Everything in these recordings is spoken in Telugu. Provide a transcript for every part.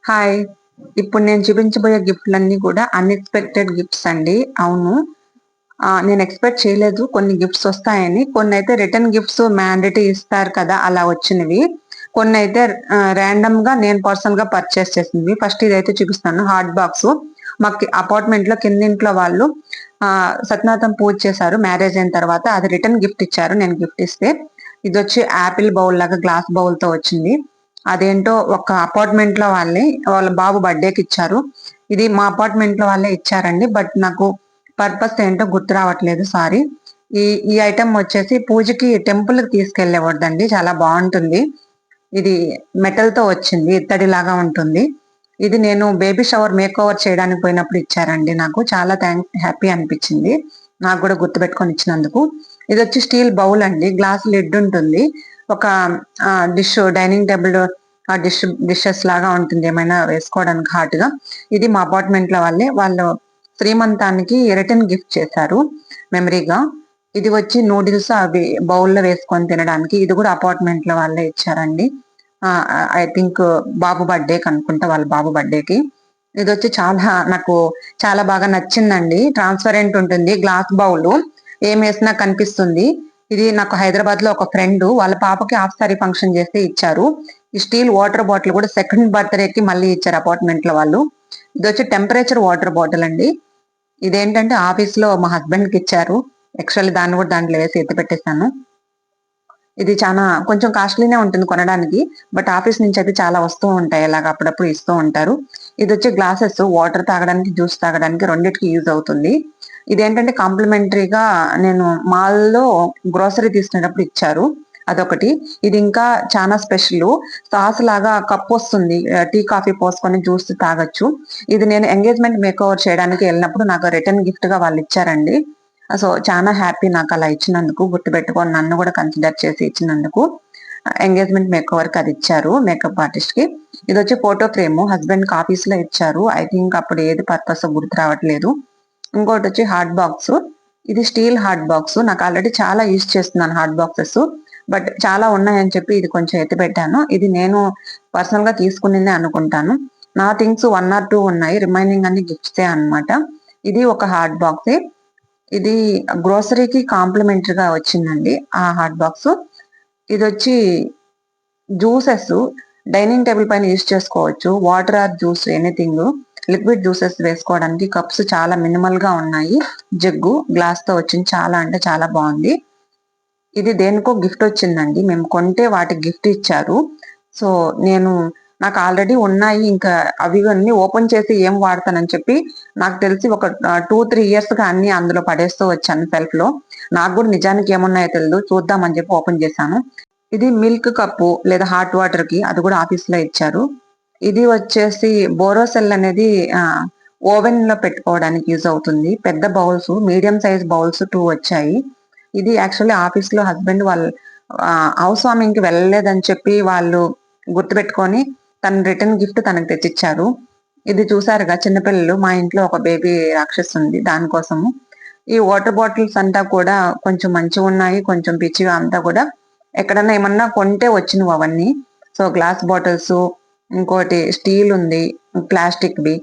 హాయ్! ఇప్పుడు నేను చూపించబోయే గిఫ్ట్‌లన్నీ కూడా అన్‌ఎక్స్‌పెక్టెడ్ గిఫ్ట్స్ అండి. అవును. నేను ఎక్స్‌పెక్ట్ చేయలేదు కొన్ని గిఫ్ట్స్ వస్తాయని. కొన్నైతే రిటర్న్ గిఫ్ట్స్ మ్యాండేటరీ ఇస్తారు కదా! అలా వచ్చినవి. కొన్నైతే రాండమ్‌గా నేను పర్సనల్‌గా పర్చేస్ చేసినవి. ఫస్ట్ ఇదైతే చూపిస్తాను హాట్ బాక్సు. మాకు అపార్ట్మెంట్‌లో కిందింట్లో వాళ్ళు సత్యనారాయణ పూజ చేశారు మ్యారేజ్ అయిన తర్వాత. అది రిటర్న్ గిఫ్ట్ ఇచ్చారు నేను గిఫ్ట్ ఇస్తే. ఇదొచ్చి యాపిల్ బౌల్ లాగా గ్లాస్ బౌల్‌తో వచ్చింది. అదేంటో ఒక అపార్ట్మెంట్‌లో వాళ్ళ బాబు బర్త్‌డేకి ఇచ్చారు. ఇది మా అపార్ట్మెంట్‌లో వాళ్ళే ఇచ్చారండి. బట్ నాకు పర్పస్ ఏంటో గుర్తు రావట్లేదు. సారీ. ఈ ఈ ఐటెమ్ వచ్చేసి పూజకి టెంపుల్‌కి తీసుకెళ్ళేవాడిదండి. చాలా బావుంటుంది. ఇది మెటల్‌తో వచ్చింది. ఇత్తడిలాగా ఉంటుంది. ఇది నేను బేబీ షవర్ మేకోవర్ చేయడానికి పోయినప్పుడు ఇచ్చారండి నాకు. చాలా హ్యాపీ అనిపిచ్చింది. నాకు గూడా గుర్తుపెట్టుకొని ఇచ్చినందుకు. ఇదొచ్చి స్టీల్ బౌల్ అండి. గ్లాస్ లిడ్ ఉంటుంది. ఒక డైనింగ్ టేబుల్ డిషెస్ లాగా ఉంటుంది. ఏమైనా వేసుకోవడానికి హాట్‌గా. ఇది మా అపార్ట్మెంట్‌లో వాళ్ళు శ్రీమంతానికి రిటర్న్ గిఫ్ట్ చేశారు మెమరీగా. ఇది వచ్చి నూడిల్స్ అవి బౌల్‌లో వేసుకొని తినడానికి. ఇది గూడా అపార్ట్మెంట్‌లో వాళ్ళే ఇచ్చారండి. ఐ థింక్ బాబు బర్త్‌డేకి అనుకుంటా వాళ్ళ బాబు బర్త్‌డేకి. ఇదొచ్చి నాకు చాలా బాగా నచ్చిందండి. ట్రాన్స్‌పరెంట్ ఉంటుంది. Glass bowl. ఏమేసినా కనిపిస్తుంది. ఇది నాకు హైదరాబాద్‌లో ఒక ఫ్రెండు వాళ్ళ పాపకి హాఫ్ సారీ ఫంక్షన్ చేస్తే ఇచ్చారు. ఈ స్టీల్ వాటర్ బాటిల్ కూడా సెకండ్ బర్త్‌డేకి మళ్ళీ ఇచ్చారు అపార్ట్మెంట్‌లో వాళ్ళు. ఇదొచ్చి టెంపరేచర్ వాటర్ బాటిల్ అండి. ఇదేంటంటే ఆఫీస్‌లో మా హస్బెండ్‌కి ఇచ్చారు. యాక్చువల్లీ దాన్ని కూడా దాంట్లో వేసి ఎత్తిపెట్టేసాను. ఇది కొంచెం కాస్ట్‌లీనే ఉంటుంది కొనడానికి. బట్ ఆఫీస్ నుంచి అయితే చాలా వస్తూ ఉంటాయి. ఇలాగ అప్పుడప్పుడు ఇస్తూ ఉంటారు. ఇదొచ్చి గ్లాసెస్ వాటర్ తాగడానికి, జ్యూస్ తాగడానికి రెండిటికి యూజ్ అవుతుంది. ఇదేంటంటే కాంప్లిమెంటరీగా నేను మాల్‌లో గ్రోసరీ తీసుకునేటప్పుడు ఇచ్చారు. అదొకటి. ఇది ఇంకా చానా స్పెషలు. సాస్ లాగా కప్పొస్తుంది. టీ, కాఫీ పోసుకొని జ్యూస్ తాగొచ్చు. ఇది నేను ఎంగేజ్‌మెంట్ మేకోవర్ చేయడానికి ఎళ్ళినప్పుడు నాకు రిటర్న్ గిఫ్ట్‌గా వాళ్ళిచ్చారండి. సో, చానా హ్యాపీ నాకలా ఇచ్చినందుకు. గుర్తుపెట్టుకొని నన్ను గూడా కన్సిడర్ చేసి ఇచ్చినందుకు. ఎంగేజ్‌మెంట్ మేకోవర్‌కి అదిచ్చారు మేకప్ ఆర్టిస్ట్‌కి. ఇదొచ్చి ఫోటో ఫ్రేము హస్బెండ్‌కి ఆఫీస్‌లో ఇచ్చారు. ఐ థింక్ అప్పుడు ఏది పర్పసో గుర్తు రావట్లేదు. ఇంకోటొచ్చి హాట్ బాక్సు. ఇది స్టీల్ హాట్ బాక్సు. నాకు ఆల్రెడీ చాలా యూజ్ చేస్తున్నాను హాట్ బాక్సెస్. బట్ చాలా ఉన్నాయని చెప్పి ఇది కొంచెం ఎత్తిపెట్టాను. ఇది నేను పర్సనల్‌గా తీసుకునిందే అనుకుంటాను. నా థింగ్స్ 1 ఆర్ 2 ఉన్నాయి. రిమైనింగ్ అన్ని గిఫ్ట్సే అన్నమాట. ఇది ఒక హాట్ బాక్సే. ఇది గ్రోసరీకి కాంప్లిమెంటరీగా వచ్చిందండి ఆ హాట్ బాక్సు. ఇదొచ్చి జ్యూసెస్ డైనింగ్ టేబుల్ పైన యూజ్ చేసుకోవచ్చు. Water or juice anything. Liquid juices వేసుకోవడానికి కప్స్ చాలా మినిమల్‌గా ఉన్నాయి. జగ్గు గ్లాస్‌తో వచ్చింది. చాలా అంటే చాలా బావుంది. ఇది దేనికో గిఫ్ట్ వచ్చిందండి. మేము కొంటే వాటికి గిఫ్ట్ ఇచ్చారు. సో, నేను నాకు ఆల్రెడీ ఉన్నాయి. ఇంకా అవి ఇవన్నీ ఓపెన్ చేసి ఏం వాడతానని చెప్పి నాకు తెలిసి ఒక 2, 3 ఇయర్స్‌గా అన్నీ అందులో పడేస్తూ వచ్చాను సెల్ఫ్‌లో. నాకు గూడా నిజానికి ఏమున్నాయో తెలీదు. చూద్దామని చెప్పి ఓపెన్ చేశాను. ఇది మిల్క్ కప్పు లేదా హాట్ వాటర్‌కి అది గూడా ఆఫీస్‌లో ఇచ్చారు. ఇది వచ్చేసి బోరోసెల్ అనేది ఓవెన్‌లో పెట్టుకోవడానికి యూజ్ అవుతుంది. పెద్ద బౌల్స్, మీడియం సైజ్ బౌల్స్ 2 వచ్చాయి. ఇది యాక్చువల్లీ ఆఫీస్‌లో హస్బెండ్ హౌస్ వార్మింగ్‌కి వెళ్ళలేదని చెప్పి వాళ్ళు గుర్తుపెట్టుకొని తన రిటర్న్ గిఫ్ట్ తనకు తెచ్చిచ్చారు. ఇది చూసారుగా చిన్న పిల్లలు మా ఇంట్లో ఒక బేబీ రాక్షసి ఉంది దానికోసము. ఈ వాటర్ బాటిల్స్ అంతా కూడా కొంచెం మంచిగున్నాయి. కొంచెం పిచ్చిగా అంతా కూడా ఎక్కడన్నా ఏమన్నా కొంటే వచ్చినవి అవన్నీ. సో, గ్లాస్ బాటిల్సు, ఇంకోటి స్టీల్ ఉంది. ప్లాస్టిక్‌వి.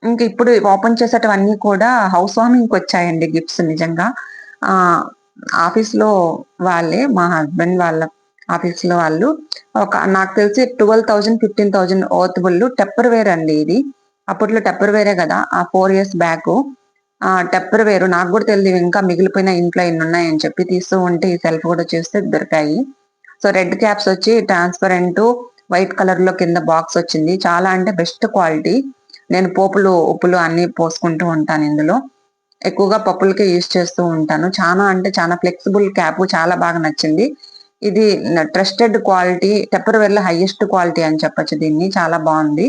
ఇంక ఇప్పుడు ఓపెన్ చేసేటివన్నీ కూడా హౌస్ వార్మింగ్‌కొచ్చాయండి గిఫ్ట్స్ నిజంగా. ఆహ్, ఆఫీస్‌లో మా హస్బెండ్ వాళ్ళ ఆఫీస్‌లో వాళ్ళు నాకు తెలిసి 12,000, 15,000 వర్తబుల్ టప్పర్‌వేర్ అండి ఇది. అప్పట్లో టప్పర్‌వేరే గదా! 4 ఇయర్స్ బ్యాకు. టప్పర్‌వేరు నాకు గూడా తెలీదు ఇంకా మిగిలిపోయిన ఇంట్లో ఇన్నున్నాయని చెప్పి తీస్తూ ఉంటే ఈ సెల్ఫ్ గూడా చూస్తే దొరికాయి. సో, రెడ్ క్యాప్స్ వచ్చి ట్రాన్స్‌పరెంటు వైట్ కలర్‌లో కింద బాక్స్ వచ్చింది. చాలా అంటే బెస్ట్ క్వాలిటీ. నేను పోపులు, ఉప్పులు అన్నీ పోసుకుంటూ ఉంటాను ఇందులో. ఎక్కువగా పప్పులకే యూజ్ చేస్తూ ఉంటాను. చానా అంటే చానా ఫ్లెక్సిబుల్ క్యాపు చాలా బాగా నచ్చింది. ఇది ట్రస్టెడ్ క్వాలిటీ టప్పర్‌వేర్‌లో హైయెస్ట్ క్వాలిటీ అని చెప్పొచ్చు దీన్ని. చాలా బావుంది.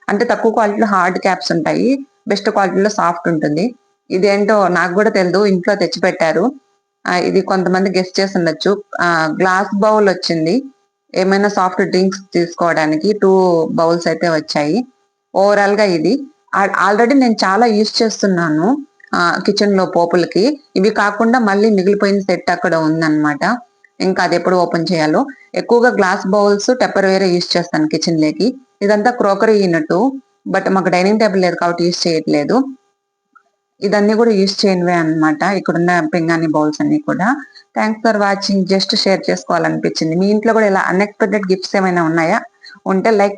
అంటే తక్కువ క్వాలిటీలో హార్డ్ క్యాప్స్ ఉంటాయి. బెస్ట్ క్వాలిటీలో సాఫ్ట్ ఉంటుంది. ఇదేంటో నాకు గూడా తెలీదు. ఇంట్లో తెచ్చిపెట్టారు. ఇది కొంతమంది గెస్ చేసుండొచ్చు. గ్లాస్ బౌల్ వచ్చింది. ఏమైనా సాఫ్ట్ డ్రింక్స్ తీసుకోవడానికి 2 బౌల్స్ అయితే వచ్చాయి. ఓవరాల్‌గా ఇది. ఆల్రెడీ నేను చాలా యూజ్ చేస్తున్నాను. కిచెన్‌లో పోపులకి. ఇవి కాకుండా మళ్ళీ మిగిలిపోయిన సెట్ అక్కడ ఉందన్నమాట. ఇంకా అది ఎప్పుడు ఓపెన్ చేయాలో. ఎక్కువగా గ్లాస్ బౌల్స్, టెప్పర్ వేరే యూస్ చేస్తాను కిచెన్ లేకి. ఇదంతా క్రోకరీ యూనిట్, బట్ మాకు డైనింగ్ టేబుల్ లేదు కాబట్టి యూస్ చేయట్లేదు. ఇదన్నీ కూడా యూస్ చేయనివే అన్నమాట, ఇక్కడున్న పింగాణి బౌల్స్ అన్ని కూడా. Thanks for watching. Just share చేసుకోవాలనిపించింది. మీ ఇంట్లో కూడా ఇలా అన్ఎక్స్పెక్టెడ్ గిఫ్ట్స్ ఏమైనా ఉన్నాయా? ఉంటే లైక్